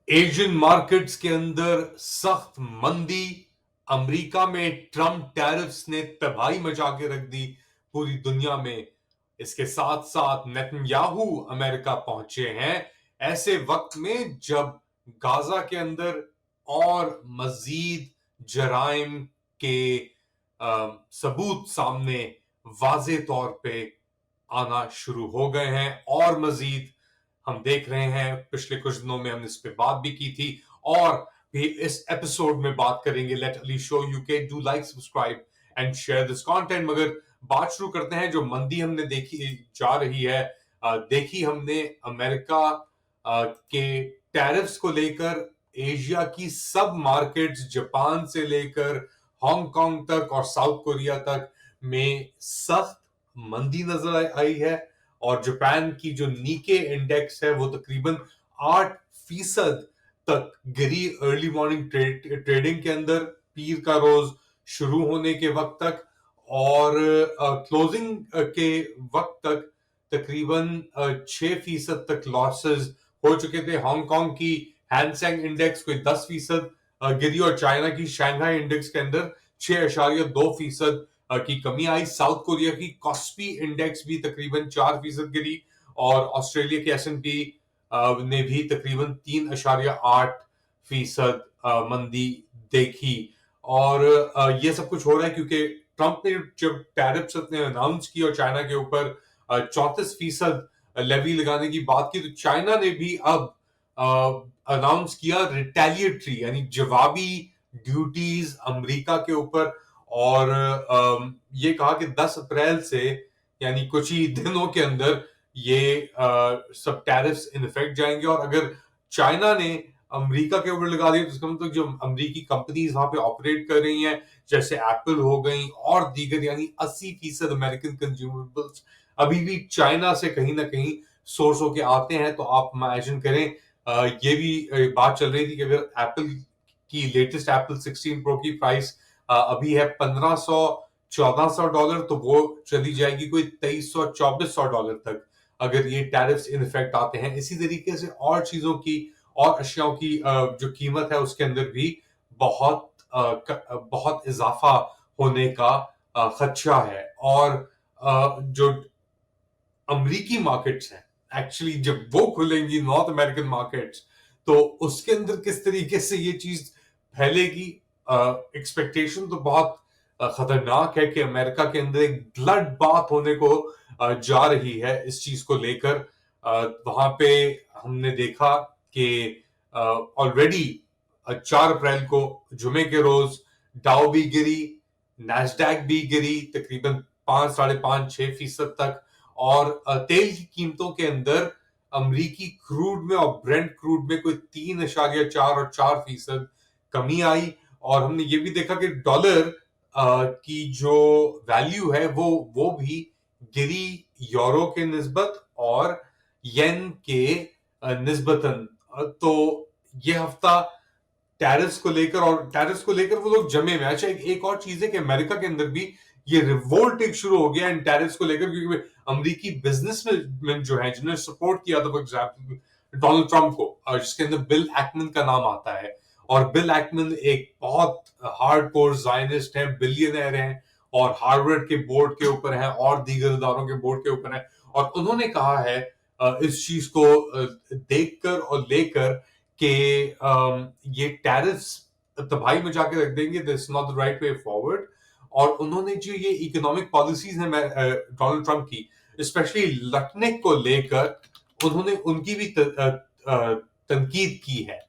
Asian markets के अंदर सख्त मंदी। अमेरिका में ट्रम्प टैरिफ्स ने तबाही मचा के रख दी पूरी दुनिया में। इसके साथ साथ नेतन्याहू अमेरिका पहुंचे हैं ऐसे वक्त में जब गाजा के अंदर और मजीद जराइम के सबूत सामने वाजे तौर पे आना शुरू हो गए हैं। और मजीद हम देख रहे हैं, पिछले कुछ दिनों में हमने इस पे बात भी की थी और भी इस एपिसोड में बात करेंगे। लेट अली शो यूके, do like, subscribe and share this content. मगर बात शुरू करते हैं जो मंदी हमने देखी जा रही है। देखी हमने अमेरिका के टैरिफ्स को लेकर एशिया की सब मार्केट्स, जापान से लेकर हांगकांग तक और साउथ कोरिया तक में सख्त मंदी नजर आई है। और जापान की जो नीके इंडेक्स है वो तकरीबन 8% तक गिरी अर्ली मॉर्निंग ट्रेडिंग के अंदर, पीर का रोज शुरू होने के वक्त तक। और क्लोजिंग के वक्त तक तकरीबन 6% तक लॉसेस हो चुके थे। हांगकांग की हैंसेंग इंडेक्स कोई 10% गिरी और चाइना की शंघाई इंडेक्स के अंदर 6.2% की कमी आई। साउथ कोरिया की कॉस्पी इंडेक्स भी तकरीबन 4% गिरी और ऑस्ट्रेलिया की एस&पी ने भी तकरीबन 3.8% मंदी देखी। और ये सब कुछ हो रहा है क्योंकि ट्रंप ने जब टैरिफ्स अपने अनाउंस की और चाइना के ऊपर 34% लेवी लगाने की बात की, तो चाइना ने भी अब अनाउंस किया रिटेलिएटरी यानी जवाबी ड्यूटीज अमेरिका के ऊपर। और ये कहा कि 10 अप्रैल से यानी कुछ ही दिनों के अंदर ये सब टैरिफ्स इन इफेक्ट जाएंगे। और अगर चाइना ने अमेरिका के ऊपर लगा दिया तो इसका मतलब जो अमेरिकी कंपनीज वहां पे ऑपरेट कर रही हैं, जैसे एप्पल हो गई और दीगर, यानी 80% अमेरिकन कंज्यूमरेबल्स अभी भी चाइना से कहीं ना कहीं सोर्स होके आते हैं। तो आप इमेजिन करें, ये भी बात चल रही थी कि अगर एप्पल की लेटेस्ट एप्पल 16 प्रो की प्राइस अभी है $1,500-1,400, तो वो चली जाएगी कोई $2,300-2,400 तक अगर ये टैरिफ्स इन इफेक्ट आते हैं। इसी तरीके से और चीजों की और अशियाओं की जो कीमत है उसके अंदर भी बहुत इजाफा होने का खदशा है। और जो अमरीकी मार्केट्स हैं, एक्चुअली जब वो खुलेंगी नॉर्थ अमेरिकन मार्केट्स, तो उसके अंदर किस तरीके से ये चीज फैलेगी। एक्सपेक्टेशन तो बहुत खतरनाक है कि अमेरिका के अंदर एक ब्लड बाथ होने को जा रही है इस चीज को लेकर। वहां पे हमने देखा कि ऑलरेडी 4 अप्रैल को जुमे के रोज डाउ भी गिरी, नैस्डैक भी गिरी तकरीबन 5, 5.5, 6% तक। और तेल की कीमतों के अंदर अमरीकी क्रूड में और ब्रेंट क्रूड में कोई 3.4 और 4% कमी आई। और हमने ये भी देखा कि डॉलर की जो वैल्यू है वो भी गिरी यूरो के निस्बत और येन के निस्बतन। तो ये हफ्ता टैरिफ्स को लेकर वो लोग जमे हुए। अच्छा, एक और चीज है कि अमेरिका के अंदर भी ये रिवोल्ट एक शुरू हो गया इन टैरिफ्स को लेकर, क्योंकि अमेरिकी बिजनेसमैन जो है जिन्होंने सपोर्ट किया था फॉर एग्जाम्पल डोनाल्ड ट्रंप को, जिसके अंदर बिल एक्मन का नाम आता है। और बिल एक्मन एक बहुत हार्डकोर जायनिस्ट है, बिलियनर हैं और हार्वर्ड के बोर्ड के ऊपर हैं और दीगर इदारों के बोर्ड के ऊपर हैं। और उन्होंने कहा है इस चीज को देखकर और लेकर कि ये टैरिफ्स तबाही मचा के रख देंगे, this not the right way forward. और उन्होंने जो ये इकोनॉमिक पॉलिसीज है डोनाल्ड ट्रंप की, स्पेशली लटनिक को लेकर, उन्होंने उनकी भी तनकीद की है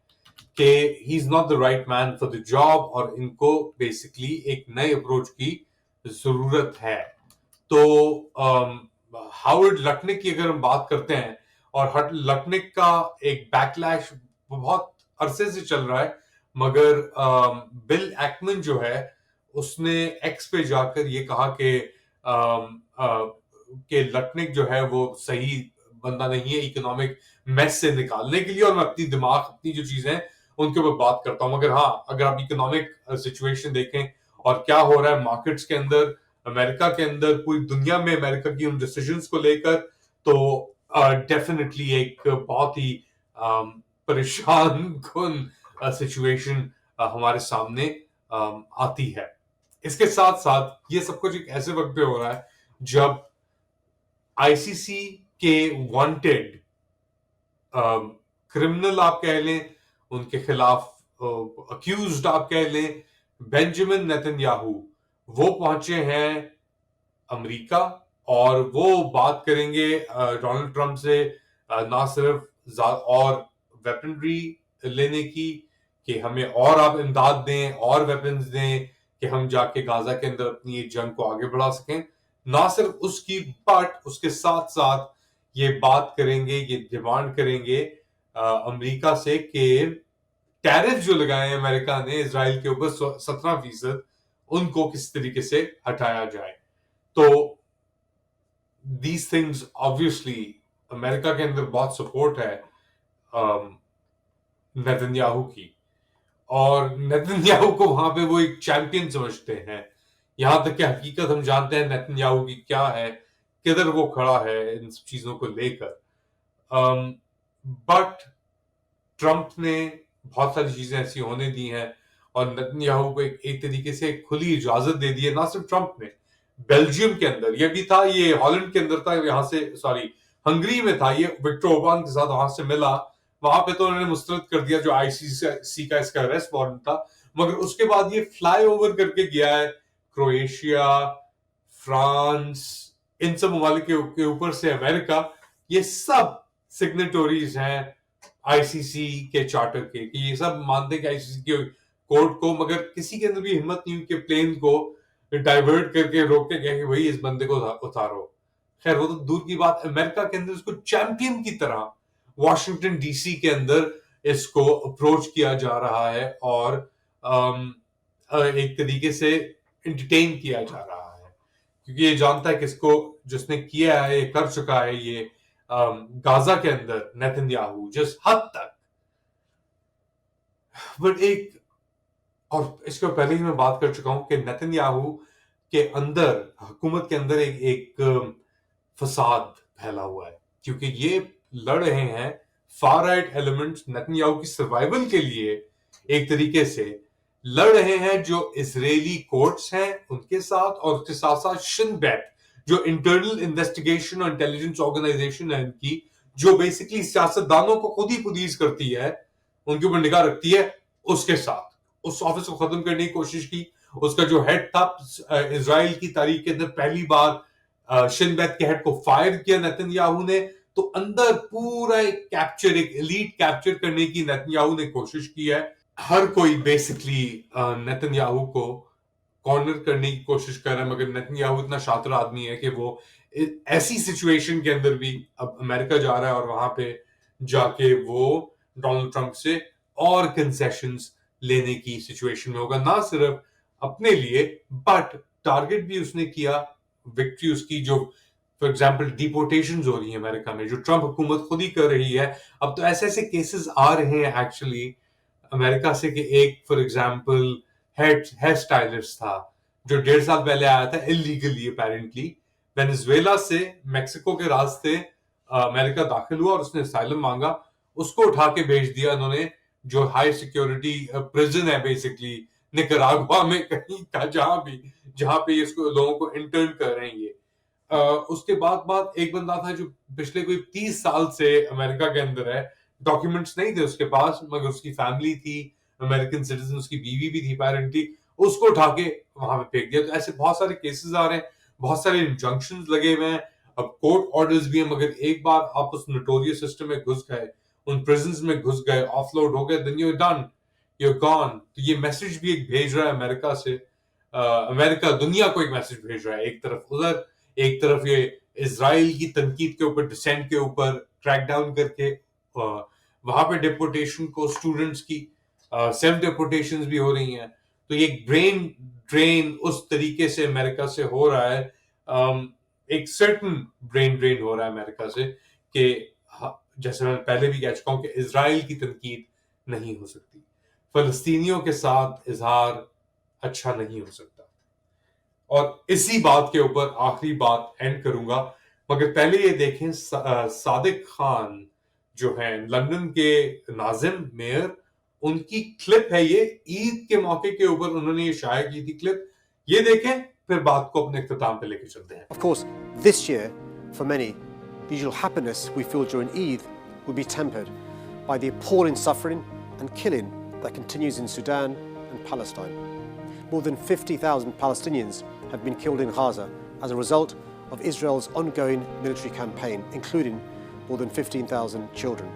कि he is not the right man for the job और इनको बेसिकली एक नए अप्रोच की जरूरत है। तो हावर्ड लटनिक की अगर हम बात करते हैं, और लटनिक का एक बैकलैश बहुत अरसे से चल रहा है, मगर बिल एक्मन जो है उसने एक्स पे जाकर ये कहा कि लटनिक जो है वो सही बंदा नहीं है इकोनॉमिक मेस से निकालने के लिए। और मैं अपनी जो चीजें हैं उनके ऊपर बात करता हूं। मगर हाँ, अगर आप इकोनॉमिक सिचुएशन देखें और क्या हो रहा है मार्केट्स के अंदर, अमेरिका के अंदर, पूरी दुनिया में अमेरिका की उन डिसीजंस को लेकर, तो डेफिनेटली एक बहुत ही परेशान कुन सिचुएशन हमारे सामने आती है। इसके साथ साथ ये सब कुछ एक ऐसे वक्त पे हो रहा है जब आईसीसी के वांटेड क्रिमिनल आप कह लें, उनके खिलाफ अक्यूज्ड आप कह लें, बेंजामिन नेतन्याहू, वो पहुंचे हैं अमेरिका और वो बात करेंगे डोनाल्ड ट्रंप से ना सिर्फ और वेपनरी लेने की कि हमें और आप इमदाद दें और वेपन्स दें कि हम जाके गाजा के अंदर अपनी ये जंग को आगे बढ़ा सकें, ना सिर्फ उसकी बट उसके साथ साथ ये बात करेंगे, ये डिमांड करेंगे अमेरिका से कि टैरिफ जो लगाए हैं अमेरिका ने इजराइल के ऊपर 17%, उनको किस तरीके से हटाया जाए। तो दीज थिंग्स ऑब्वियसली अमेरिका के अंदर बहुत सपोर्ट है नेतन्याहू की, और नेतन्याहू को वहां पे वो एक चैंपियन समझते हैं। यहां तक कि हकीकत हम जानते हैं नेतन्याहू की क्या है, किधर वो खड़ा है इन सब चीजों को लेकर। बट ट्रंप ने बहुत सारी चीजें ऐसी होने दी हैं और नेतन्याहू को एक तरीके से खुली इजाजत दे दी है। ना सिर्फ ट्रंप ने, बेल्जियम के अंदर ये भी था, ये हॉलैंड के अंदर था, यहाँ से सॉरी हंगरी में था, ये विक्टर ओरबान के साथ वहां से मिला, वहां पे तो उन्होंने मुस्तरद कर दिया जो आईसीसी का इसका अरेस्ट वारंट था। मगर उसके बाद ये फ्लाई ओवर करके गया है क्रोएशिया, फ्रांस, इन सब ममालिक के ऊपर से अमेरिका, ये सब सिग्नेटोरीज हैं आईसीसी के चार्टर के, कि ये सब मानते हैं कि आईसीसी के कोर्ट को, मगर किसी के अंदर भी हिम्मत नहीं हुई कि प्लेन को डाइवर्ट करके रोक के कहे कि भाई इस बंदे को उतारो। खैर वो तो दूर की बात, अमेरिका के अंदर इसको चैंपियन की तरह वॉशिंगटन डीसी के अंदर इसको अप्रोच किया जा रहा है और एक तरीके से एंटरटेन किया जा रहा है, क्योंकि ये जानता है कि इसको जिसने किया है, ये कर चुका है ये गाजा के अंदर नेतन्याहू जिस हद तक। बट एक, और इसके पहले ही मैं बात कर चुका हूं कि नेतन्याहू के अंदर, हुकूमत के अंदर एक फसाद फैला हुआ है, क्योंकि ये लड़ रहे हैं फार राइट एलिमेंट्स नेतन्याहू की सर्वाइवल के लिए, एक तरीके से लड़ रहे हैं जो इजरायली कोर्ट्स हैं उनके साथ, और उसके साथ साथ शिन बेट जो इंटरनल इन्वेस्टिगेशन और इंटेलिजेंस ऑर्गेनाइजेशन है इनकी, जो बेसिकली सियासतदानों को खुद ही पुलिस करती है, उनके ऊपर निगाह रखती है, उसके साथ उस ऑफिस को खत्म करने की कोशिश की। उसका जो हेड था इजराइल की तारीख के अंदर पहली बार शिन बेट के हेड को फायर किया नेतन्याहू ने, तो अंदर पूरा एक कैप्चर, एक एलीट कैप्चर करने की नेतन्याहू ने कोशिश की है। हर कोई बेसिकली नेतन्याहू को कॉर्नर करने की कोशिश कर रहा है, मगर नेतन्याहू इतना शातिर आदमी है कि वो ऐसी सिचुएशन के अंदर भी अब अमेरिका जा रहा है और वहां पे जाके वो डोनाल्ड ट्रंप से और कंसेशंस लेने की सिचुएशन में होगा, ना सिर्फ अपने लिए बट टारगेट भी उसने किया विक्ट्री उसकी, जो फॉर एग्जांपल डिपोर्टेशंस हो रही है अमेरिका में, जो ट्रंप हुकूमत खुद ही कर रही है। अब तो ऐसे ऐसे केसेस आ रहे हैं एक्चुअली अमेरिका से कि एक फॉर एग्जांपल हेयर स्टाइलिस्ट था जो 1.5 साल पहले आया था इलीगली अपेरेंटली वेनेजुएला से मेक्सिको के रास्ते अमेरिका दाखिल हुआ और उसने असाइलम मांगा, उसको उठा के भेज दिया उन्होंने जो हाई सिक्योरिटी प्रिजन है बेसिकली निकरागुआ में, कहीं का जहां पे इसको लोगों को इंटर्न कर रहे हैं ये। उसके बाद एक बंदा था जो पिछले कोई 30 साल से अमेरिका के अंदर है, डॉक्यूमेंट्स नहीं थे उसके पास, मगर उसकी फैमिली थी अमेरिकन सिटीजन, उसकी बीवी भी थी अपेरेंटली, उसको उठा के वहां पे फेंक दिया। तो ऐसे बहुत सारे केसेस आ रहे हैं, बहुत सारे इंजंक्शंस लगे हुए हैं, अब कोर्ट ऑर्डर्स भी हैं, मगर एक बार आप उस नोटोरियस सिस्टम में घुस गए, उन प्रिजन्स में घुस गए, ऑफलोड हो गए, then you done, you gone. तो ये मैसेज भी एक भेज रहा है अमेरिका से, अमेरिका दुनिया को एक मैसेज भेज रहा है, एक तरफ उधर, एक तरफ ये इजराइल की तनकीद के ऊपर, डिसेंट के ऊपर क्रैकडाउन करके वहां पे डिपोर्टेशन को, स्टूडेंट्स की सेल्फ डिपोर्टेशन भी हो रही हैं। तो ये ब्रेन ड्रेन उस तरीके से अमेरिका से हो रहा है, एक सर्टन ब्रेन ड्रेन हो रहा है अमेरिका से कि जैसे मैं पहले भी कह चुका हूं कि इजराइल की तनकीद नहीं हो सकती, फलस्तीनियों के साथ इजहार अच्छा नहीं हो सकता। और इसी बात के ऊपर आखिरी बात एंड करूंगा, मगर पहले ये देखें सादिक खान जो हैं लंदन के नाजिम मेयर, उनकी क्लिप है ये, ईद के मौके के ऊपर उन्होंने ये शाया की थी क्लिप। ये देखें, फिर बात को अपने इख्तिताम पे लेके चलते हैं। Of course, this year, for many, the usual happiness we feel during Eid will be tempered by the appalling suffering and killing that continues in Sudan and Palestine. More than 50,000 Palestinians have been killed in Gaza as a result of Israel's ongoing military campaign, including more than 15,000 children.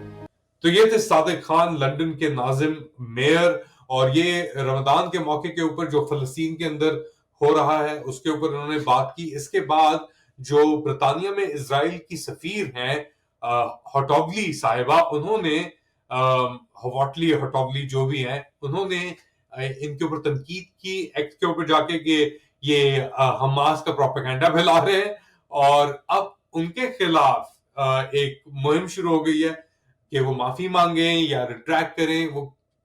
तो ये थे Sadiq Khan, London के Nazim mayor, और ये रमजान के मौके के ऊपर जो फलस्तीन के अंदर हो रहा है उसके ऊपर उन्होंने बात की। इसके बाद जो ब्रितानिया में इजराइल की सफीर हैं हटोवली साहिबा, उन्होंने हवाटली हटोवली जो भी हैं, उन्होंने इनके ऊपर तनकीद की एक्ट के ऊपर जाके कि ये हमास का प्रोपेगेंडा फैला रहे हैं, और अब उनके खिलाफ एक मुहिम शुरू हो गई है कि वो माफी मांगे या रिट्रैक्ट करें। वो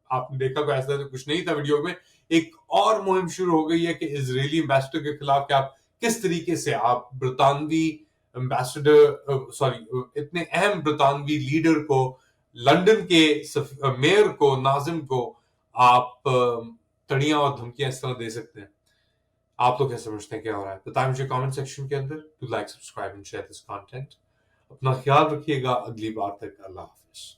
आपने देखा को ऐसा तो कुछ नहीं था वीडियो में। एक और मुहिम शुरू हो गई है कि इजरायली एम्बेसडर के खिलाफ कि आप किस तरीके से आप ब्रितानवी इतने अहम ब्रितानवी लीडर को, लंदन के मेयर को, नाजिम को आप तड़ियां और धमकियां इस तरह दे सकते हैं। आप लोग क्या समझते हैं क्या हो रहा है? बताएं मुझे कमेंट सेक्शन के अंदर। Do like, subscribe and share this content. अपना ख्याल रखिएगा। अगली बार तक अल्लाह हाफिज।